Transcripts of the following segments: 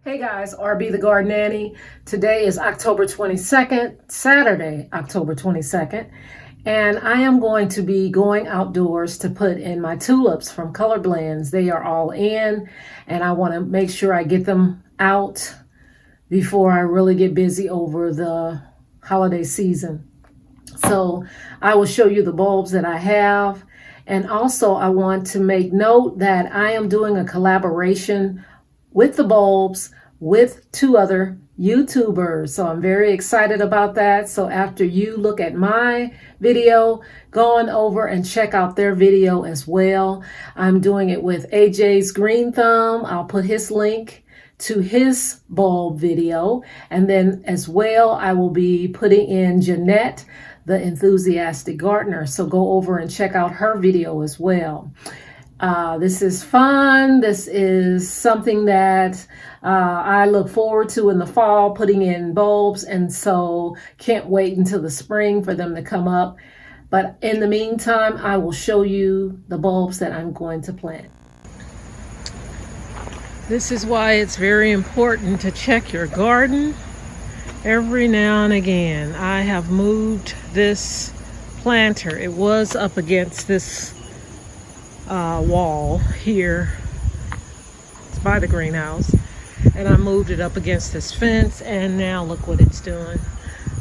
Hey guys, RB the Garden Nanny. Today is October 22nd, Saturday, October 22nd, and I am going to be going outdoors to put in my tulips from Color Blends. They are all in, and I want to make sure I get them out before I really get busy over the holiday season. So I will show you the bulbs that I have, and also I want to make note that I am doing a collaboration with the bulbs with two other YouTubers. So I'm very excited about that. So after you look at my video, go on over and check out their video as well. I'm doing it with AJ's Green Thumb. I'll put his link to his bulb video. And then as well, I will be putting in Jeanette, the Enthusiastic Gardener. So go over and check out her video as well. This is fun. This is something that I look forward to in the fall, putting in bulbs, and so can't wait until the spring for them to come up. But in the meantime, I will show you the bulbs that I'm going to plant. This is why it's very important to check your garden every now and again. I have moved this planter. It was up against this wall here. It's by the greenhouse, and I moved it up against this fence, and now look what it's doing.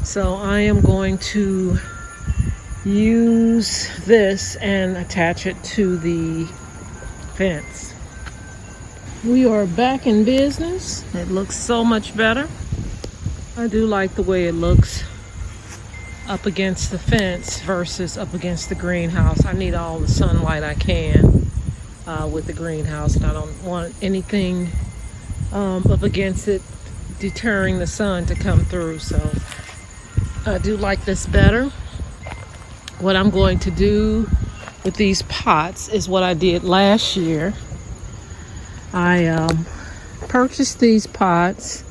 So I am going to use this and attach it to the fence. We are back in business. It looks so much better. I do like the way it looks up against the fence versus up against the greenhouse. I need all the sunlight I can with the greenhouse, and I don't want anything up against it deterring the sun to come through. So I do like this better. What I'm going to do with these pots is what I did last year. I purchased these pots.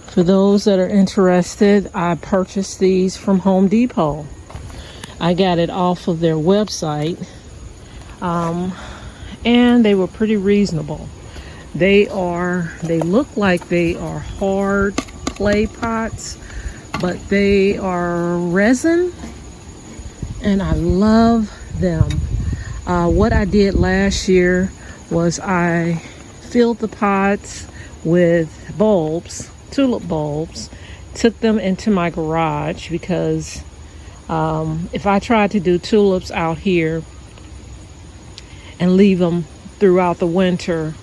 For those that are interested, I purchased these from Home Depot. I got it off of their website, and they were pretty reasonable. They look like they are hard clay pots, but they are resin, and I love them. What I did last year was I filled the pots with bulbs, tulip bulbs, took them into my garage because if I tried to do tulips out here and leave them throughout the winter,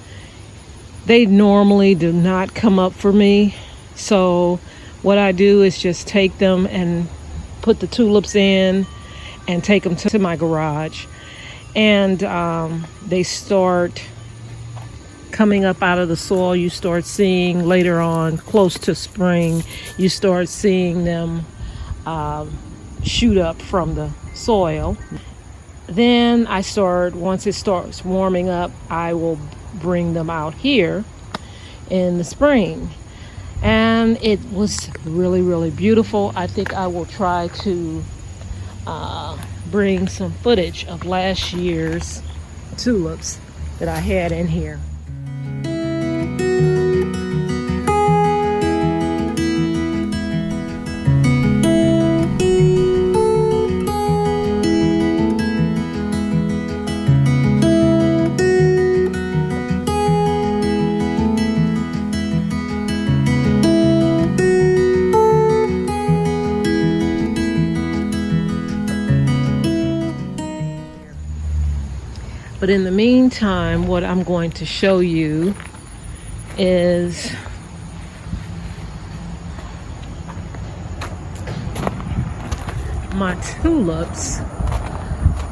they normally do not come up for me. So what I do is just take them and put the tulips in and take them to my garage, and they start coming up out of the soil. You start seeing later on, close to spring, you start seeing them shoot up from the soil. Then once it starts warming up, I will bring them out here in the spring. And it was really, really beautiful. I think I will try to bring some footage of last year's tulips that I had in here. But in the meantime, what I'm going to show you is my tulips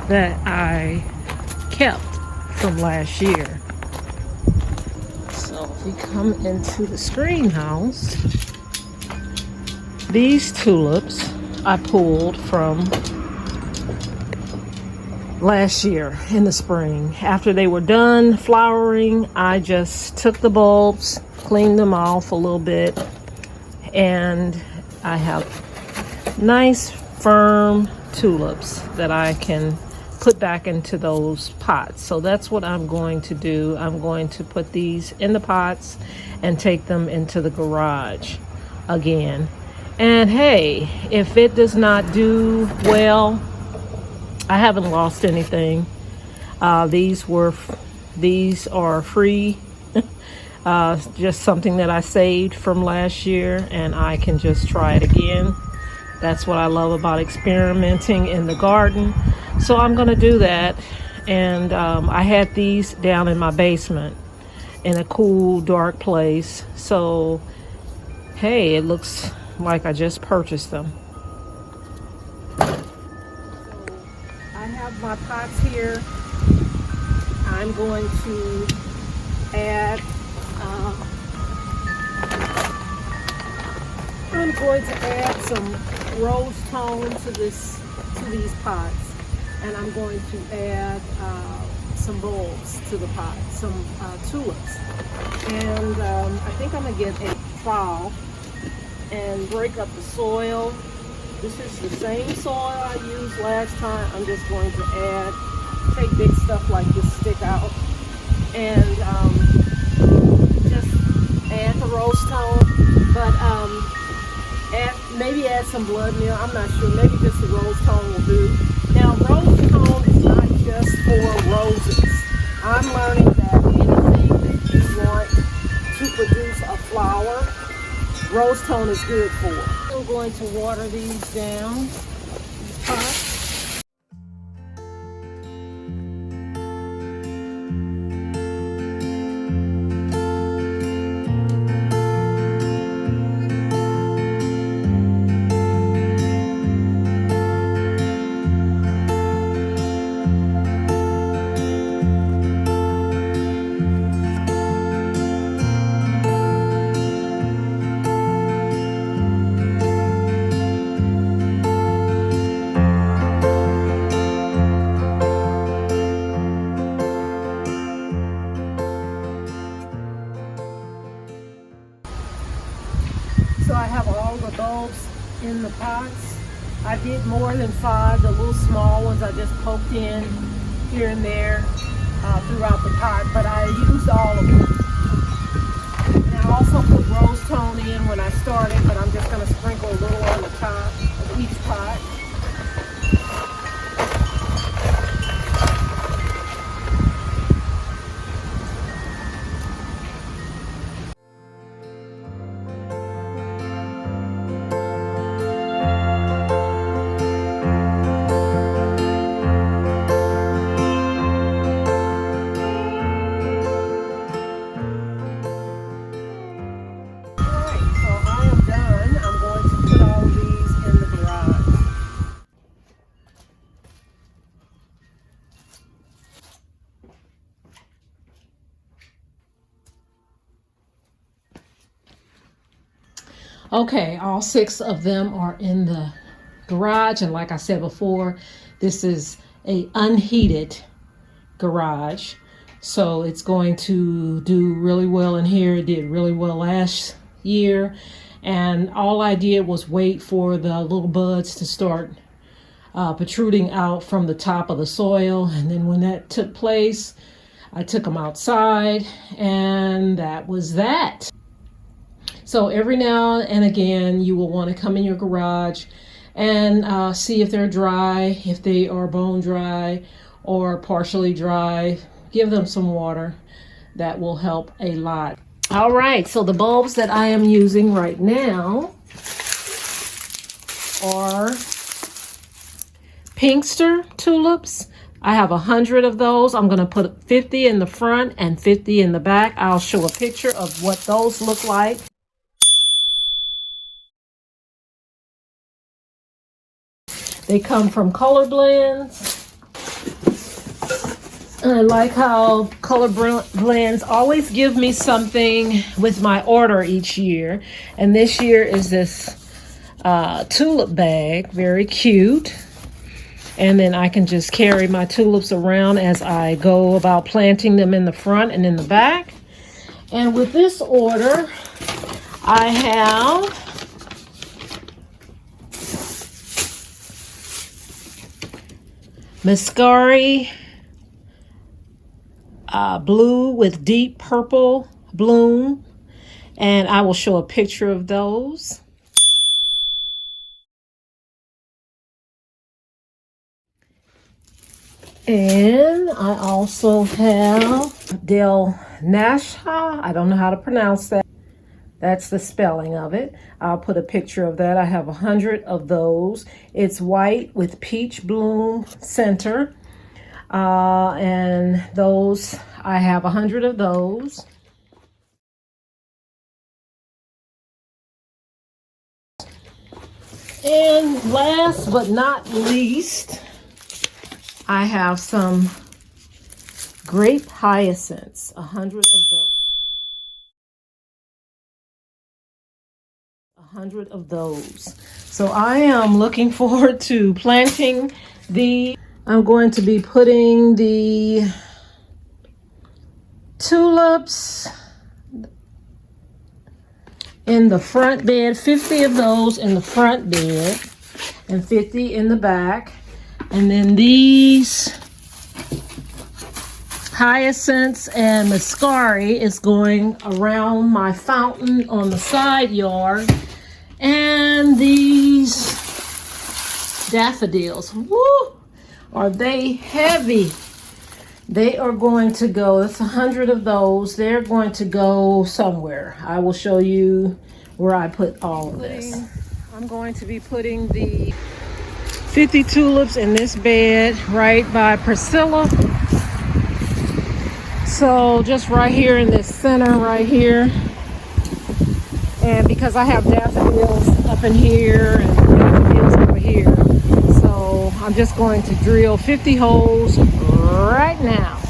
that I kept from last year. So if we come into the greenhouse, these tulips I pulled from last year in the spring. After they were done flowering, I just took the bulbs, cleaned them off a little bit, and I have nice firm tulips that I can put back into those pots. So that's what I'm going to do. I'm going to put these in the pots and take them into the garage again. And hey, if it does not do well, I haven't lost anything. These are free. Just something that I saved from last year, and I can just try it again. That's what I love about experimenting in the garden. So I'm going to do that. And I had these down in my basement in a cool, dark place. So, hey, it looks like I just purchased them. I have my pots here. I'm going to add some rose tone to these pots, and I'm going to add some bulbs to the pot, some tulips, and I think I'm gonna get a trowel and break up the soil. This is the same soil I used last time. I'm just going to take big stuff like this stick out and just add the rose tone, but maybe add some blood meal. I'm not sure. Maybe just the rose tone will do. Now, rose tone is not just for roses. I'm learning that anything that you want to produce a flower, rose tone is good for. I'm going to water these down, these pots. So I have all the bulbs in the pots. I did more than 5. The little small ones I just poked in here and there throughout the pot, but I used all of them. And I also put rose tone in when I started, but I'm just going to sprinkle a little on the top of each pot. Okay, all 6 of them are in the garage, and like I said before, this is a unheated garage, so it's going to do really well in here. It did really well last year, and all I did was wait for the little buds to start protruding out from the top of the soil, and then when that took place, I took them outside, and that was that. So every now and again, you will want to come in your garage and see if they're dry, if they are bone dry or partially dry. Give them some water. That will help a lot. All right, so the bulbs that I am using right now are Pinkster tulips. I have 100 of those. I'm going to put 50 in the front and 50 in the back. I'll show a picture of what those look like. They come from Color Blends. I like how Color Blends always give me something with my order each year. And this year is this tulip bag, very cute. And then I can just carry my tulips around as I go about planting them in the front and in the back. And with this order, I have Mascari blue with deep purple bloom. And I will show a picture of those. And I also have Del Nasha. I don't know how to pronounce that. That's the spelling of it. I'll put a picture of that. I have 100 of those. It's white with peach bloom center. And those, I have 100 of those. And last but not least, I have some grape hyacinths, 100 of those. 100 of those. So I am looking forward to planting the, I'm going to be putting the tulips in the front bed, 50 of those in the front bed and 50 in the back. And then these hyacinths and mascari is going around my fountain on the side yard. And these daffodils, woo, are they heavy? They are going to go, it's 100 of those. They're going to go somewhere. I will show you where I put all of this. I'm going to be putting the 50 tulips in this bed right by Priscilla. So just right here in this center right here. And because I have daffodils up in here and daffodils over here, so I'm just going to drill 50 holes right now.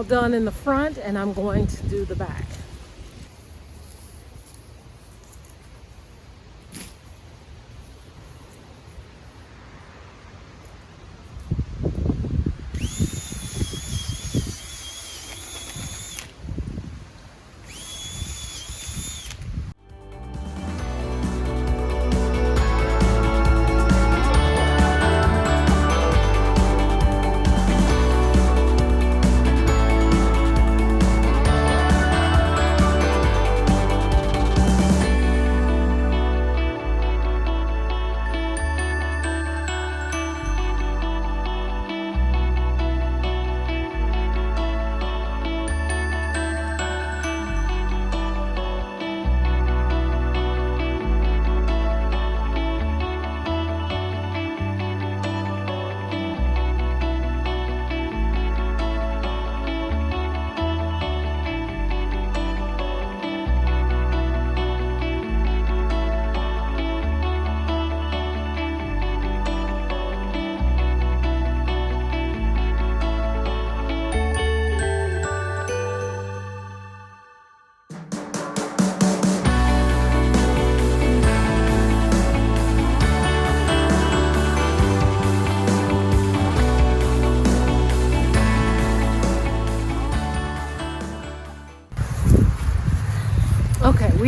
Done in the front, and I'm going to do the back.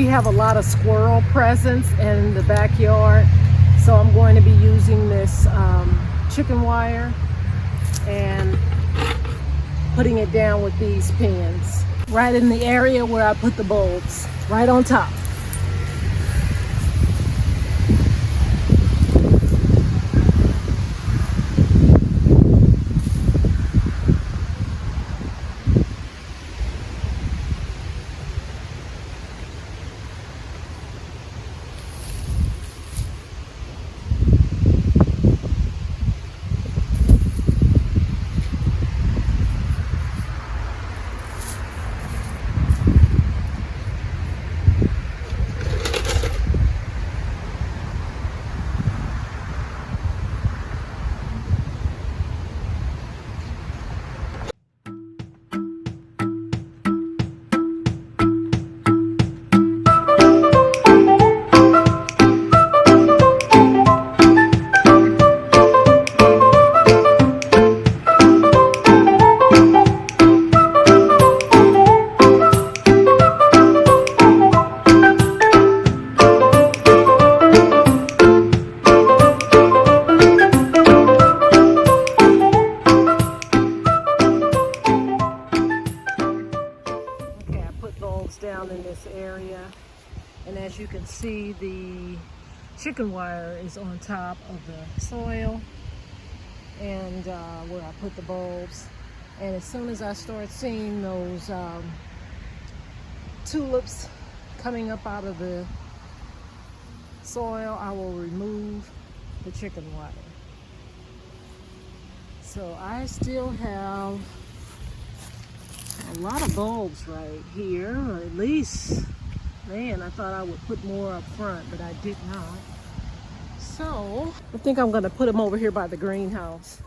We have a lot of squirrel presence in the backyard, so I'm going to be using this chicken wire and putting it down with these pins right in the area where I put the bulbs, right on top. Down in this area, and as you can see, the chicken wire is on top of the soil and where I put the bulbs. And as soon as I start seeing those tulips coming up out of the soil, I will remove the chicken wire. So I still have a lot of bulbs right here, or at least, man, I thought I would put more up front, but I did not. So I think I'm gonna put them over here by the greenhouse.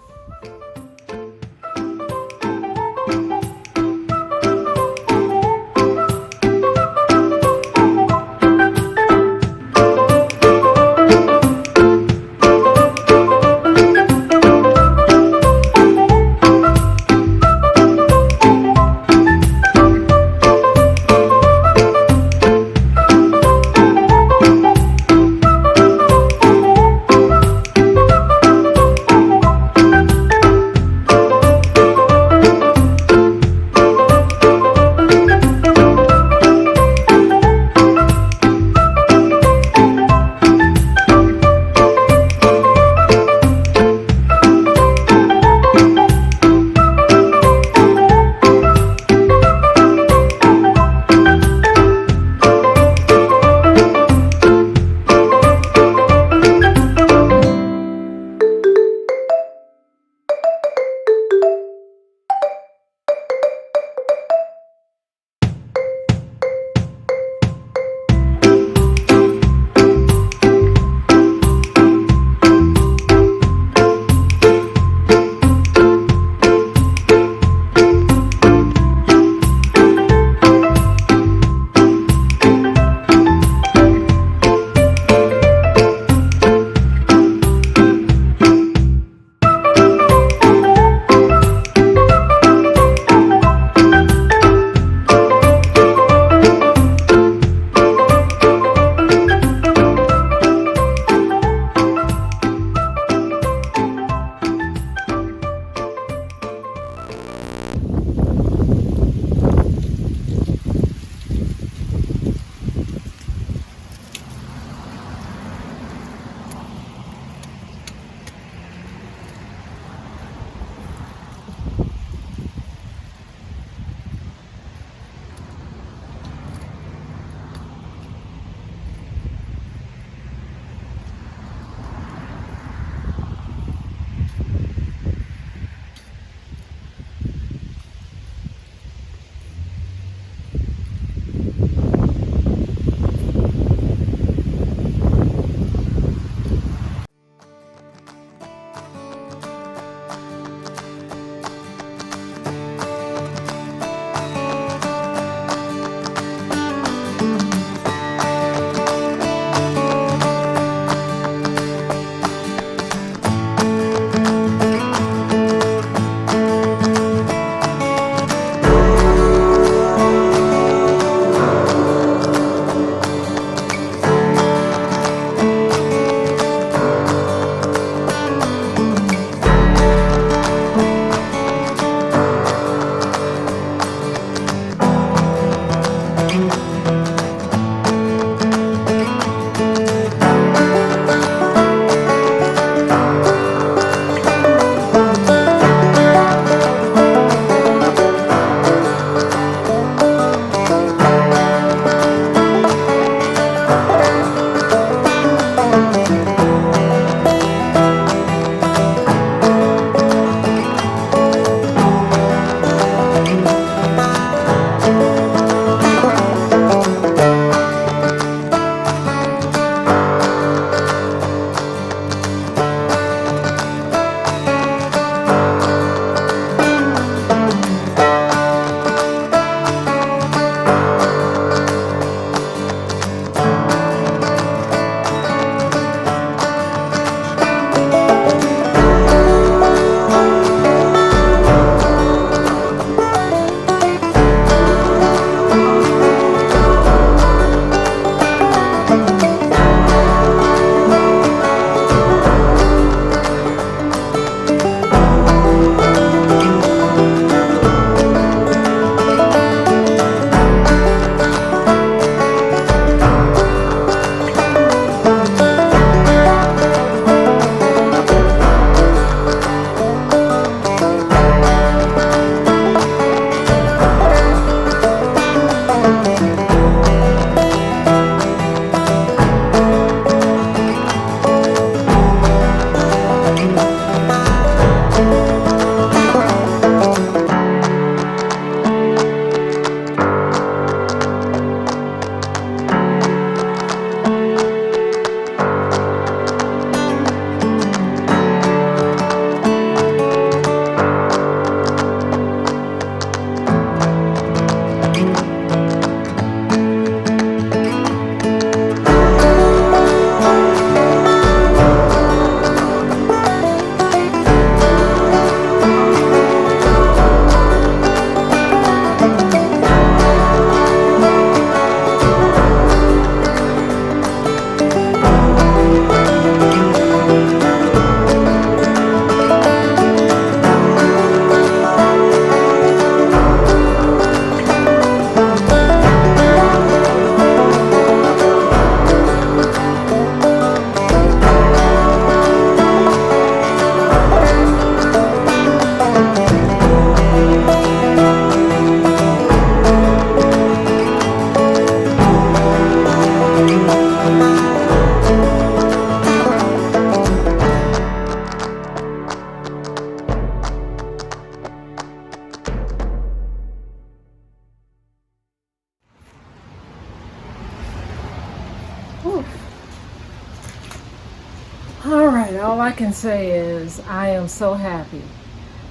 Whew. All right, all I can say is I am so happy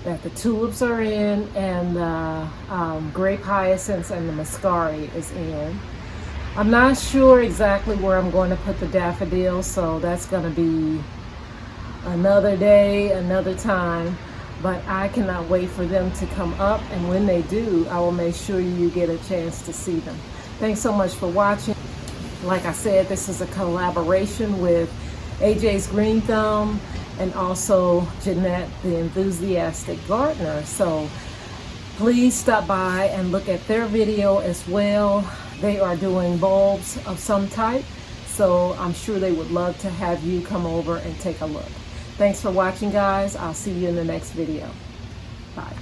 that the tulips are in and the grape hyacinths and the muscari is in. I'm not sure exactly where I'm going to put the daffodils, so that's going to be another day, another time. But I cannot wait for them to come up, and when they do, I will make sure you get a chance to see them. Thanks so much for watching. Like I said, this is a collaboration with AJ's Green Thumb and also Jeanette, the Enthusiastic Gardener. So please stop by and look at their video as well. They are doing bulbs of some type, so I'm sure they would love to have you come over and take a look. Thanks for watching, guys. I'll see you in the next video. Bye.